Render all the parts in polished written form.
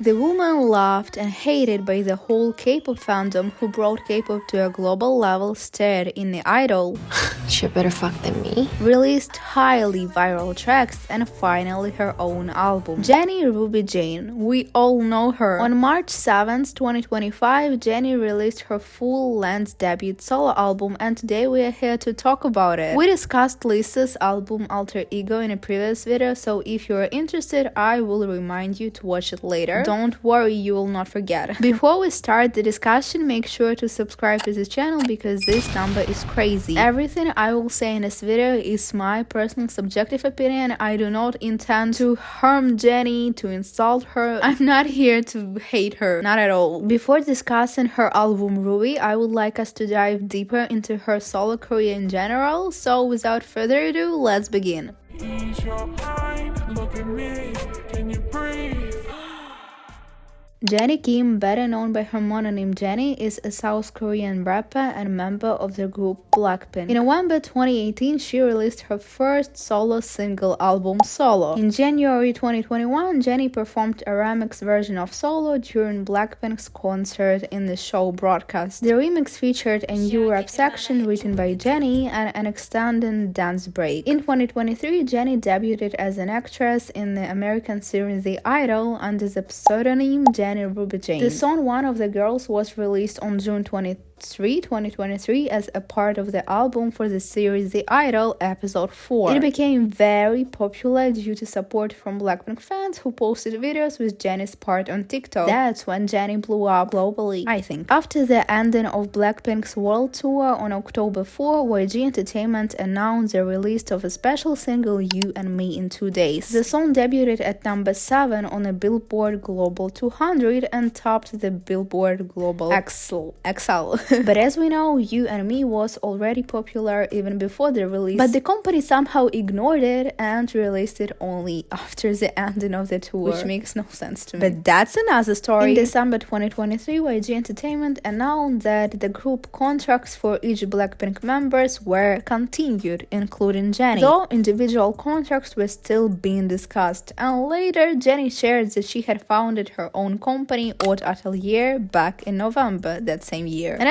The woman loved and hated by the whole K-pop fandom who brought K-pop to a global level starred in the Idol, She better fuck than me. released highly viral tracks, and finally her own album. Jennie Ruby Jane, we all know her. On March 7th, 2025, Jennie released her full-length debut solo album, and today we are here to talk about it. We discussed Lisa's album Alter Ego in a previous video, so if you are interested, I will remind you to watch it later. Don't worry, you will not forget. Before we start the discussion, make sure to subscribe to this channel because this number is crazy. Everything I will say in this video is my personal subjective opinion. I do not intend to harm Jennie, to insult her. I'm not here to hate her, not at all. Before discussing her album Ruby, I would like us to dive deeper into her solo career in general. So without further ado, let's begin. Ease your mind, look at me, can you breathe? Jennie Kim, better known by her mononym Jennie, is a South Korean rapper and member of the group Blackpink. In November 2018, she released her first solo single album, Solo. In January 2021, Jennie performed a remix version of Solo during Blackpink's concert in the show broadcast. The remix featured a new rap section written by Jennie and an extended dance break. In 2023, Jennie debuted as an actress in the American series The Idol under the pseudonym Jennie Ruby Jane. The song One of the Girls was released on June 23, 2023 as a part of the album for the series The Idol Episode 4. It became very popular due to support from Blackpink fans who posted videos with Jennie's part on TikTok. That's when Jennie blew up globally, I think. After the ending of Blackpink's world tour on October 4, YG Entertainment announced the release of a special single You and Me in 2 days. The song debuted at number 7 on the Billboard Global 200 and topped the Billboard Global XL. But as we know, You and Me was already popular even before the release, but the company somehow ignored it and released it only after the ending of the tour, which makes no sense to me. But that's another story. In December 2023, YG Entertainment announced that the group contracts for each Blackpink members were continued, including Jennie, though individual contracts were still being discussed. And later, Jennie shared that she had founded her own company, Haute Atelier, back in November that same year. And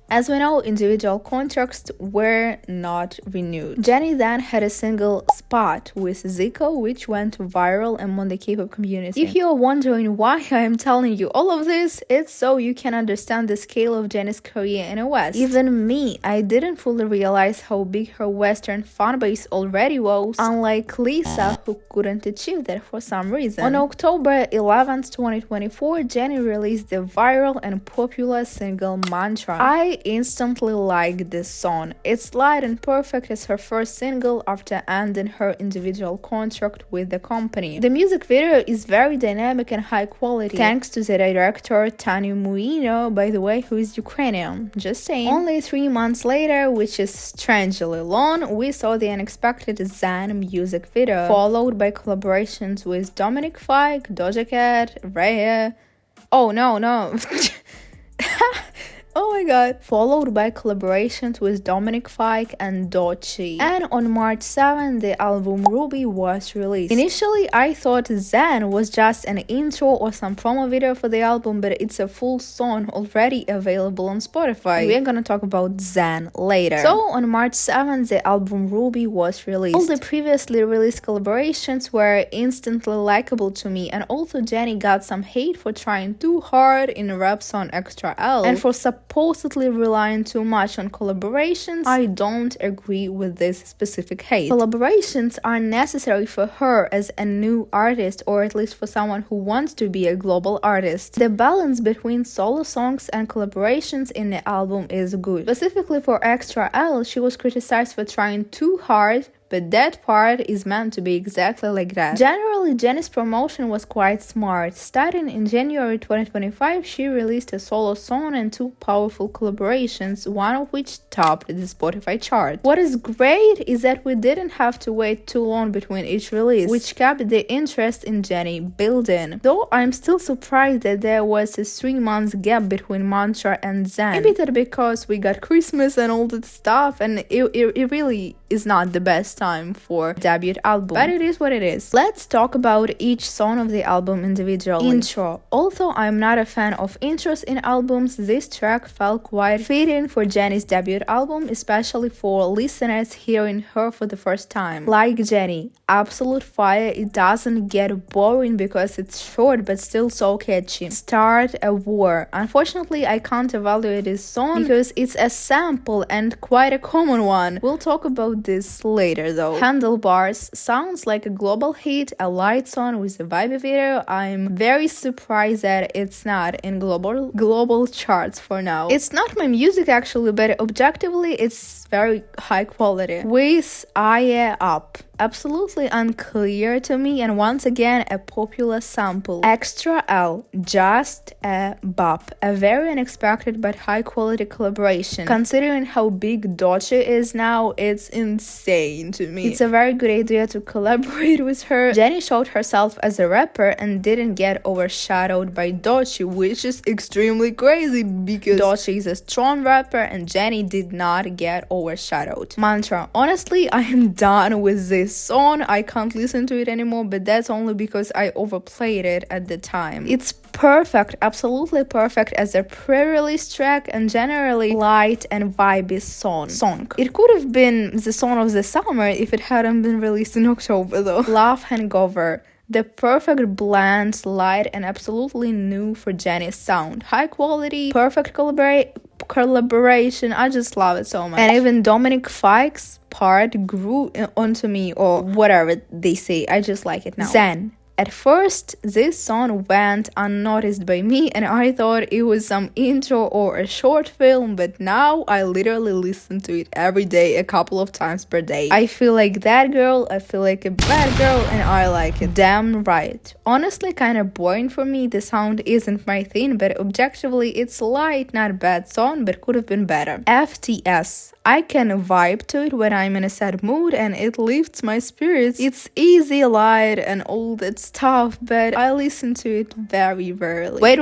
as we know, individual contracts were not renewed. Jennie then had a single Spot with Zico, which went viral among the K-pop community. If you're wondering why I am telling you all of this, it's so you can understand the scale of Jennie's career in the West. Even me, I didn't fully realize how big her Western fanbase already was, unlike Lisa, who couldn't achieve that for some reason. On October 11th, 2024, Jennie released the viral and popular single Mantra. I instantly liked this song. It's light and perfect as her first single after ending her individual contract with the company. The music video is very dynamic and high quality, thanks to the director Tanu Muino, by the way, who is Ukrainian. Just saying. Only 3 months later, which is strangely long, we saw the unexpected Zen music video, followed by collaborations with Dominic Fike, Doja Cat, Raya. Oh no. Oh my god. Followed by collaborations with Dominic Fike and Doechii. And on March 7, the album Ruby was released. Initially, I thought Zen was just an intro or some promo video for the album, but it's a full song already available on Spotify. We're gonna talk about Zen later. So, on March 7, the album Ruby was released. All the previously released collaborations were instantly likable to me, and also Jennie got some hate for trying too hard in a rap song Extra L, and for supposedly relying too much on collaborations. I don't agree with this specific hate. Collaborations are necessary for her as a new artist, or at least for someone who wants to be a global artist. The balance between solo songs and collaborations in the album is good. Specifically for Extra L, she was criticized for trying too hard, but that part is meant to be exactly like that. Generally, Jennie's promotion was quite smart. Starting in January 2025, she released a solo song and 2 powerful collaborations, one of which topped the Spotify chart. What is great is that we didn't have to wait too long between each release, which kept the interest in Jennie building. Though I'm still surprised that there was a 3-month gap between Mantra and Zen. Maybe that because we got Christmas and all that stuff, and it really is not the best time for debut album, but it is what it is. Let's talk about each song of the album individually. Intro. Although I'm not a fan of intros in albums, this track felt quite fitting for Jennie's debut album, especially for listeners hearing her for the first time. Like Jennie, absolute fire. It doesn't get boring because it's short but still so catchy. Start a War. Unfortunately, I can't evaluate this song because it's a sample and quite a common one. We'll talk about this later though. Handlebars sounds like a global hit, a light song with a vibey video. I'm very surprised that it's not in global charts for now. It's not my music actually, but objectively it's very high quality. With Eye Up. Absolutely unclear to me, and once again a popular sample. Extra L, Just a Bop, a very unexpected but high quality collaboration. Considering how big Doechii is now, it's insane to me. It's a very good idea to collaborate with her. Jennie showed herself as a rapper and didn't get overshadowed by Doechii, which is extremely crazy because Doechii is a strong rapper and Jennie did not get overshadowed. Mantra. Honestly, I am done with this song. I can't listen to it anymore, but that's only because I overplayed it at the time. It's perfect, absolutely perfect as a pre-release track and generally light and vibey song. It could have been the song of the summer if it hadn't been released in October though. Love Hangover. The perfect blend, light and absolutely new for Jennie's sound. High quality, perfect collaboration. I just love it so much. And even Dominic Fike's part grew onto me, or whatever they say. I just like it now. Zen. At first, this song went unnoticed by me and I thought it was some intro or a short film, but now I literally listen to it every day, a couple of times per day. I feel like that girl, I feel like a bad girl, and I like it. Damn right. Honestly, kind of boring for me. The sound isn't my thing, but objectively, it's light, not a bad song, but could have been better. FTS. I can vibe to it when I'm in a sad mood and it lifts my spirits. It's easy, light, and all that stuff, but I listen to it very rarely. Wait.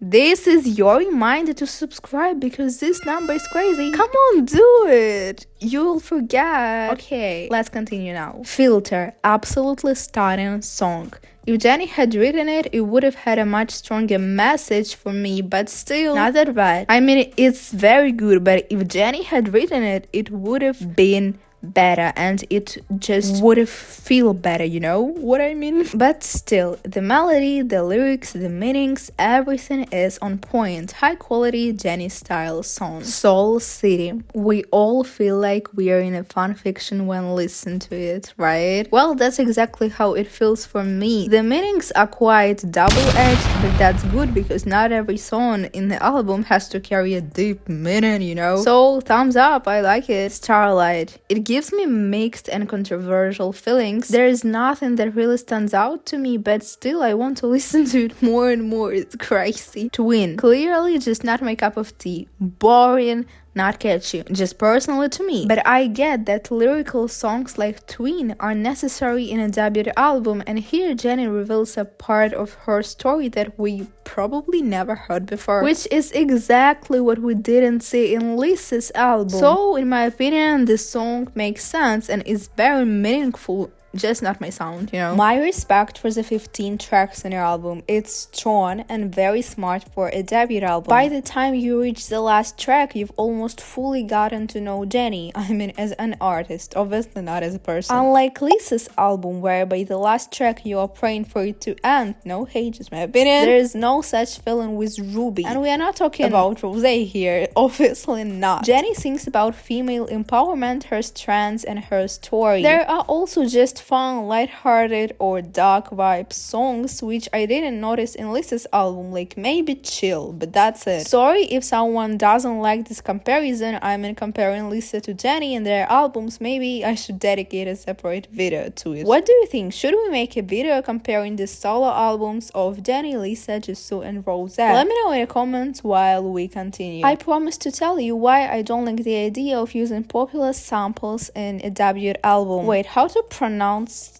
This is your reminder to subscribe because this number is crazy. Come on, do it. You'll forget. Okay, let's continue now. Filter. Absolutely stunning song. If Jennie had written it, it would have had a much stronger message for me, but still, not that bad. I mean, it's very good, but if Jennie had written it, it would have been better and it just would have feel better, you know what I mean? But still, the melody, the lyrics, the meanings, everything is on point. High quality Jennie style song. Soul City. We all feel like we are in a fan fiction when listening to it, right? Well, that's exactly how it feels for me. The meanings are quite double-edged, but that's good because not every song in the album has to carry a deep meaning, you know? So, thumbs up, I like it. Starlight. It gives me mixed and controversial feelings. There is nothing that really stands out to me, but still I want to listen to it more and more. It's crazy. Twin. Clearly just not my cup of tea. Boring, not catchy, just personally to me. But I get that lyrical songs like Twin are necessary in a debut album, and here Jennie reveals a part of her story that we probably never heard before, which is exactly what we didn't see in Lisa's album. So, in my opinion, this song makes sense and is very meaningful. Just not my sound, you know. My respect for the 15 tracks in your album. It's strong and very smart for a debut album. By the time you reach the last track, you've almost fully gotten to know Jennie. I mean, as an artist, obviously not as a person. Unlike Lisa's album, where by the last track you are praying for it to end. No hate, just my opinion. There is no such feeling with Ruby. And we are not talking about Rosé here. Obviously not. Jennie sings about female empowerment, her strengths, and her story. There are also just fun, lighthearted, or dark vibe songs which I didn't notice in Lisa's album, like maybe Chill, but that's it. Sorry if someone doesn't like this comparison. I mean, comparing Lisa to Jennie and their albums, maybe I should dedicate a separate video to it. What do you think? Should we make a video comparing the solo albums of Jennie, Lisa, Jisoo, and Rosé? Let me know in the comments while we continue. I promise to tell you why I don't like the idea of using popular samples in a debut album. Wait, how to pronounce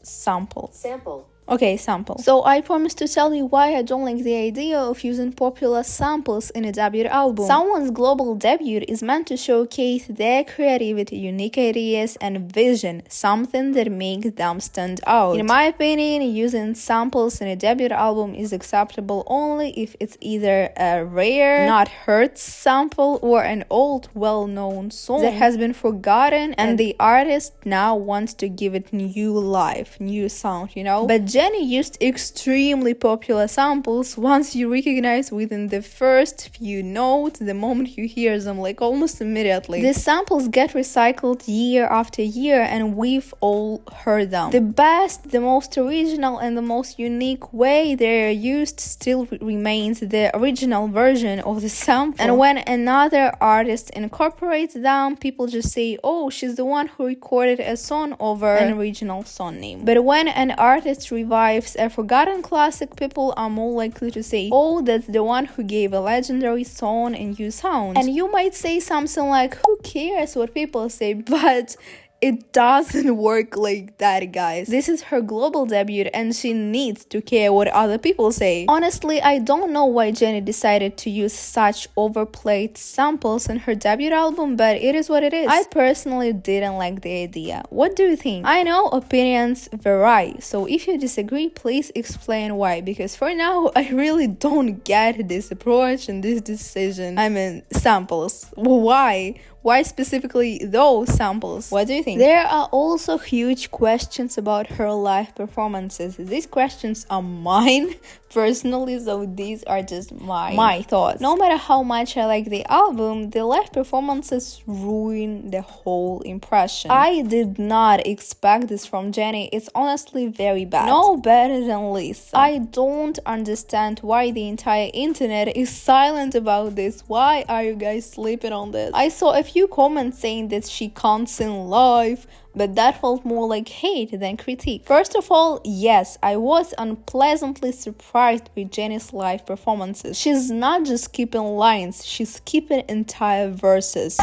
sample? Sample. Okay, sample. So I promised to tell you why I don't like the idea of using popular samples in a debut album. Someone's global debut is meant to showcase their creativity, unique ideas, and vision, something that makes them stand out. In my opinion, using samples in a debut album is acceptable only if it's either a rare, not heard sample or an old, well-known song that has been forgotten and the artist now wants to give it new life, new sound, you know? But Jennie used extremely popular samples once you recognize within the first few notes the moment you hear them, like almost immediately. These samples get recycled year after year and we've all heard them. The best, the most original and the most unique way they're used still remains the original version of the sample. And when another artist incorporates them, people just say, oh, she's the one who recorded a song over an original song name. But when an artist revives a forgotten classic, people are more likely to say, oh, that's the one who gave a legendary song a new sound. And you might say something like, who cares what people say, but it doesn't work like that, guys. This is her global debut and she needs to care what other people say. Honestly, I don't know why Jennie decided to use such overplayed samples in her debut album, but it is what it is. I personally didn't like the idea. What do you think? I know opinions vary, so if you disagree, please explain why, because for now, I really don't get this approach and this decision. I mean, samples. Why? Why specifically those samples? What do you think? There are also huge questions about her live performances. These questions are mine personally, so these are just my thoughts. No matter how much I like the album, the live performances ruin the whole impression. I did not expect this from Jennie. It's honestly very bad. No better than Lisa. I don't understand why the entire internet is silent about this. Why are you guys sleeping on this? I saw a few comments saying that she can't sing live, but that felt more like hate than critique. First of all, yes, I was unpleasantly surprised with Jennie's live performances. She's not just skipping lines, she's skipping entire verses.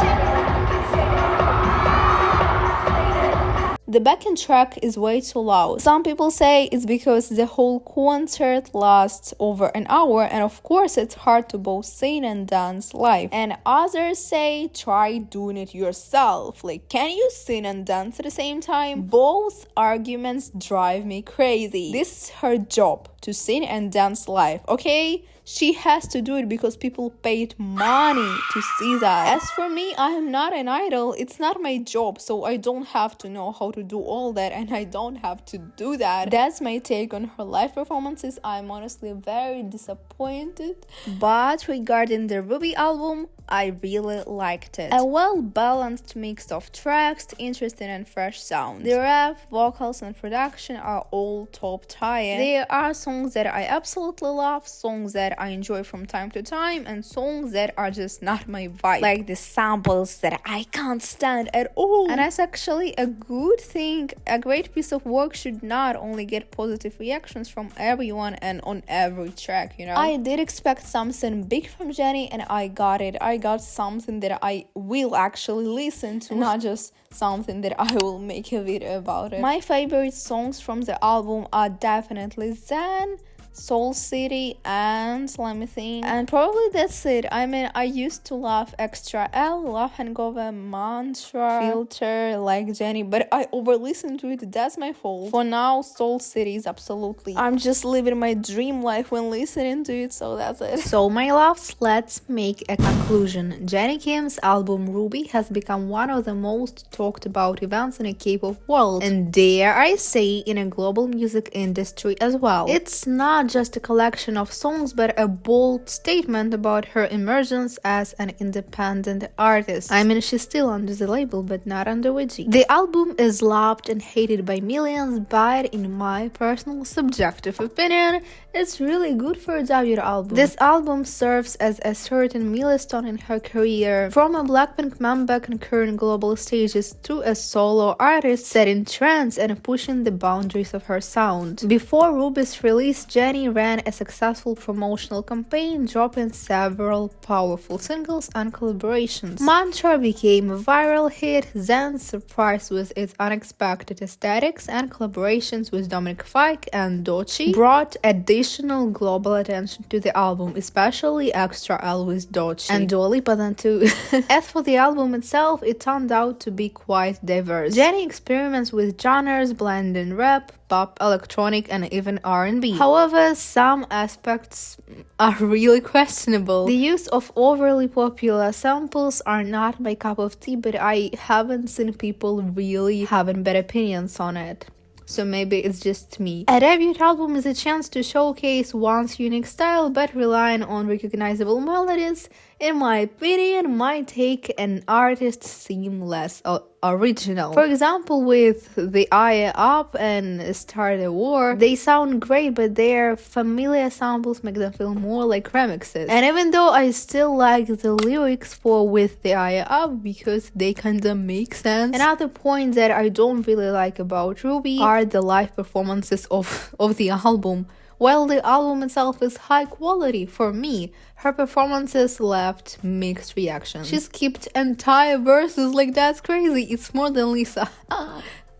The backing track is way too loud. Some people say it's because the whole concert lasts over an hour and of course it's hard to both sing and dance live. And others say try doing it yourself. Like, can you sing and dance at the same time? Both arguments drive me crazy. This is her job, to sing and dance live, okay? She has to do it because people paid money to see that. As for me, I am not an idol. It's not my job, so I don't have to know how to do all that and I don't have to do that. That's my take on her live performances. I'm honestly very disappointed. But regarding the Ruby album, I really liked it. A well-balanced mix of tracks, interesting and fresh sounds. The rap, vocals and production are all top tier. There are songs that I absolutely love, songs that I enjoy from time to time, and songs that are just not my vibe. Like the samples that I can't stand at all. And that's actually a good thing. A great piece of work should not only get positive reactions from everyone and on every track, you know? I did expect something big from Jennie and I got it. I got something that I will actually listen to, not just something that I will make a video about it. My favorite songs from the album are definitely Zen, Soul City, and let me think, and probably that's it. I mean, I used to love Extra L, Love Hangover, Mantra, Filter, like Jennie, but I over-listened to it. That's my fault. For now, Soul City is absolutely, I'm just living my dream life when listening to it, so that's it. So my loves, let's make a conclusion. Jennie Kim's album Ruby has become one of the most talked about events in a K-pop world, and dare I say in a global music industry as well. It's not just a collection of songs, but a bold statement about her emergence as an independent artist. I mean, she's still under the label, but not under WG. The album is loved and hated by millions, but in my personal subjective opinion, it's really good for a debut album. This album serves as a certain milestone in her career, from a Blackpink member conquering global stages to a solo artist setting trends and pushing the boundaries of her sound. Before Ruby's release, Jennie Jennie ran a successful promotional campaign, dropping several powerful singles and collaborations. Mantra became a viral hit, then surprised with its unexpected aesthetics, and collaborations with Dominic Fike and Doechii brought additional global attention to the album, especially Extra L with Doechii and Dua Lipa then too. As for the album itself, it turned out to be quite diverse. Jennie experiments with genres blending rap, pop, electronic, and even R&B. However, some aspects are really questionable. The use of overly popular samples are not my cup of tea, but I haven't seen people really having bad opinions on it. So maybe it's just me. A debut album is a chance to showcase one's unique style, but relying on recognizable melodies, in my opinion, might take an artist seem less original. For example, with The Eye Up and Start a War, they sound great, but their familiar samples make them feel more like remixes. And even though I still like the lyrics for With The Eye Up because they kinda make sense, another point that I don't really like about Ruby are the live performances of the album. While the album itself is high quality for me, her performances left mixed reactions. She skipped entire verses, like that's crazy. It's more than Lisa.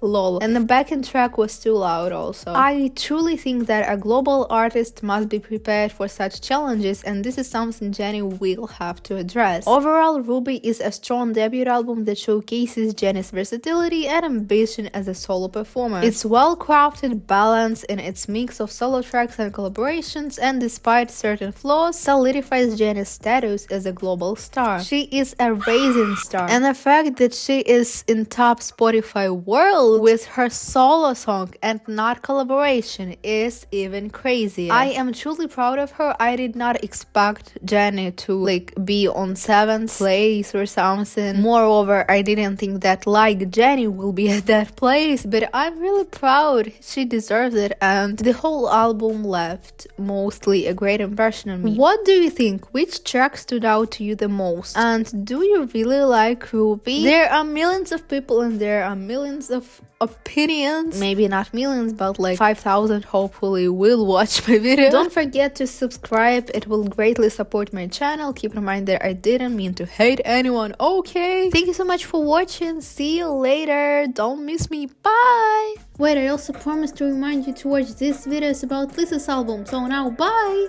Lol. And the backing track was too loud also. I truly think that a global artist must be prepared for such challenges, and this is something Jennie will have to address. Overall, Ruby is a strong debut album that showcases Jennie's versatility and ambition as a solo performer. It's well-crafted, balanced in its mix of solo tracks and collaborations, and despite certain flaws, solidifies Jennie's status as a global star. She is a rising star, and the fact that she is in top Spotify world with her solo song and not collaboration is even crazy. I am truly proud of her. I did not expect Jennie to be on 7th place or something. Moreover, I didn't think that Jennie will be at that place, but I'm really proud. She deserves it, and the whole album left mostly a great impression on me. What do you think? Which track stood out to you the most? And do you really like Ruby? There are millions of people and there are millions of opinions. Maybe not millions, but 5,000 hopefully will watch my video. Don't forget to subscribe. It will greatly support my channel. Keep in mind that I didn't mean to hate anyone, okay? Thank you so much for watching. See you later. Don't miss me. Bye! Wait, I also promised to remind you to watch these videos about Lisa's album. So now, bye!